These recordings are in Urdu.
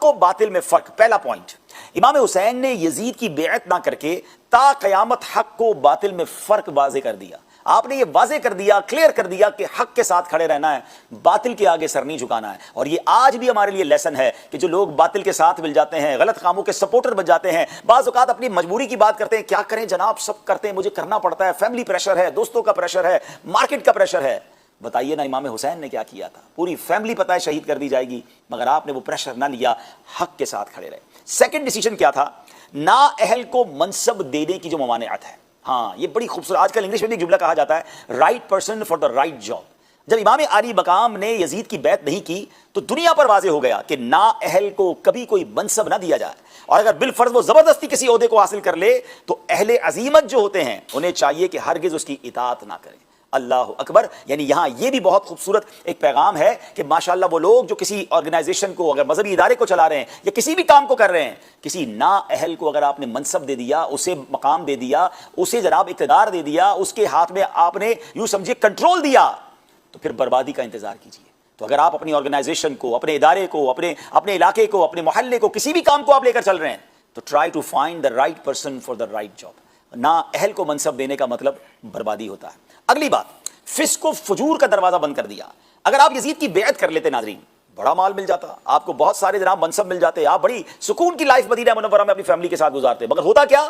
و باطل میں فرق. پہلا پوائنٹ، امام حسین نے یزید کی بیعت نہ کر کے تا قیامت حق کو باطل میں فرق واضح کر دیا. آپ نے یہ واضح کر دیا، کلیئر کر دیا کہ حق کے ساتھ کھڑے رہنا ہے، باطل کے آگے سر نہیں جھکانا ہے. اور یہ آج بھی ہمارے لیے لیسن ہے کہ جو لوگ باطل کے ساتھ مل جاتے ہیں، غلط کاموں کے سپورٹر بن جاتے ہیں، بعض اوقات اپنی مجبوری کی بات کرتے ہیں، کیا کریں جناب، سب کرتے ہیں، مجھے کرنا پڑتا ہے، فیملی پریشر ہے، دوستوں کا پریشر ہے، مارکیٹ کا پریشر ہے. بتائیے نا امام حسین نے کیا کیا تھا؟ پوری فیملی پتہ ہے شہید کر دی جائے گی، مگر آپ نے وہ پریشر نہ لیا، حق کے ساتھ کھڑے رہے. سیکنڈ ڈیسیجن کیا تھا؟ نااہل کو منصب دینے کی جو ممانعت ہے. ہاں یہ بڑی خوبصورت، آج کل انگلش میں بھی جملہ کہا جاتا ہے right person for the right job. جب امام علی مقام نے یزید کی بیعت نہیں کی تو دنیا پر واضح ہو گیا کہ نااہل کو کبھی کوئی منصب نہ دیا جائے، اور اگر بالفرض وہ زبردستی کسی عہدے کو حاصل کر لے تو اہل عزیمت جو ہوتے ہیں انہیں چاہیے کہ ہرگز اس کی اطاعت نہ کریں. اللہ اکبر. یعنی یہاں یہ بھی بہت خوبصورت ایک پیغام ہے کہ ماشاءاللہ وہ لوگ جو کسی آرگنائزیشن کو، اگر مذہبی ادارے کو چلا رہے ہیں یا کسی بھی کام کو کر رہے ہیں، کسی نااہل کو اگر آپ نے منصب دے دیا، اسے مقام دے دیا، اسے جناب اقتدار دے دیا، اس کے ہاتھ میں آپ نے یوں سمجھے کنٹرول دیا، تو پھر بربادی کا انتظار کیجیے. تو اگر آپ اپنی آرگنائزیشن کو، اپنے ادارے کو، اپنے علاقے کو، اپنے محلے کو، کسی بھی کام کو آپ لے کر چل رہے ہیں تو try to find the right person for the right job. نااہل کو منصب دینے کا مطلب بربادی ہوتا ہے. اگلی بات، فسق و فجور کا دروازہ بند کر دیا. اگر آپ یزید کی بیعت کر لیتے ناظرین، بڑا مال مل جاتا آپ کو، بہت سارے جناب منصب مل جاتے، آپ بڑی سکون کی لائف مدینہ منورہ میں اپنی فیملی کے ساتھ گزارتے. مگر ہوتا کیا؟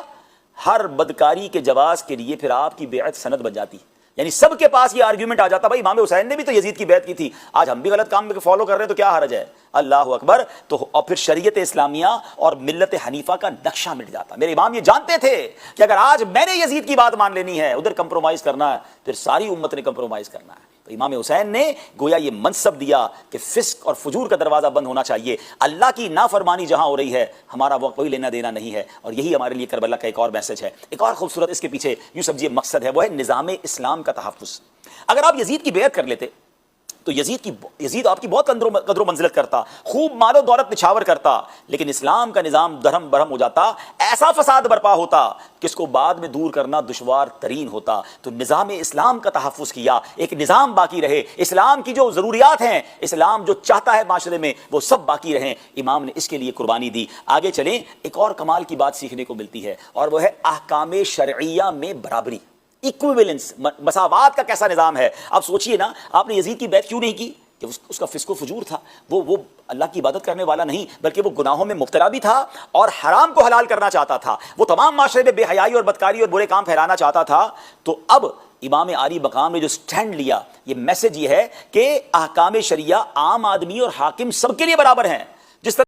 ہر بدکاری کے جواز کے لیے پھر آپ کی بیعت سند بن جاتی. یعنی سب کے پاس یہ آرگیومنٹ آ جاتا، بھائی امام حسین نے بھی تو یزید کی بیعت کی تھی، آج ہم بھی غلط کام میں فالو کر رہے ہیں تو کیا حرج ہے؟ اللہ اکبر. تو اور پھر شریعت اسلامیہ اور ملت حنیفہ کا نقشہ مٹ جاتا. میرے امام یہ جانتے تھے کہ اگر آج میں نے یزید کی بات مان لینی ہے، ادھر کمپرومائز کرنا ہے، پھر ساری امت نے کمپرومائز کرنا ہے. تو امام حسین نے گویا یہ منصب دیا کہ فسق اور فجور کا دروازہ بند ہونا چاہیے. اللہ کی نافرمانی جہاں ہو رہی ہے ہمارا وہ کوئی لینا دینا نہیں ہے. اور یہی ہمارے لیے کربلا کا ایک اور میسج ہے، ایک اور خوبصورت اس کے پیچھے یوں سمجھیے مقصد ہے، وہ ہے نظام اسلام کا تحفظ. اگر آپ یزید کی بیعت کر لیتے تو یزید آپ کی بہت قدر و منزلت کرتا، خوب مال و دولت نچھاور کرتا، لیکن اسلام کا نظام درہم برہم ہو جاتا، ایسا فساد برپا ہوتا کہ اس کو بعد میں دور کرنا دشوار ترین ہوتا. تو نظام اسلام کا تحفظ کیا، ایک نظام باقی رہے، اسلام کی جو ضروریات ہیں، اسلام جو چاہتا ہے معاشرے میں وہ سب باقی رہیں. امام نے اس کے لیے قربانی دی. آگے چلیں، ایک اور کمال کی بات سیکھنے کو ملتی ہے، اور وہ ہے احکام شرعیہ میں برابری، ایکویولنس، مساوات کا کیسا نظام ہے. اب سوچئے نا، آپ نے یزید کی بیعت کیوں نہیں کی؟ کہ اس کا فسق و فجور تھا، وہ اللہ کی عبادت کرنے والا نہیں، بلکہ وہ گناہوں میں مبتلا بھی تھا اور حرام کو حلال کرنا چاہتا تھا، وہ تمام معاشرے میں بے حیائی اور بدکاری اور برے کام پھیلانا چاہتا تھا. تو اب امام علی مقام نے جو سٹینڈ لیا، یہ میسج یہ ہے کہ احکام شریعہ عام آدمی اور حاکم سب کے لیے برابر ہیں. جس طرح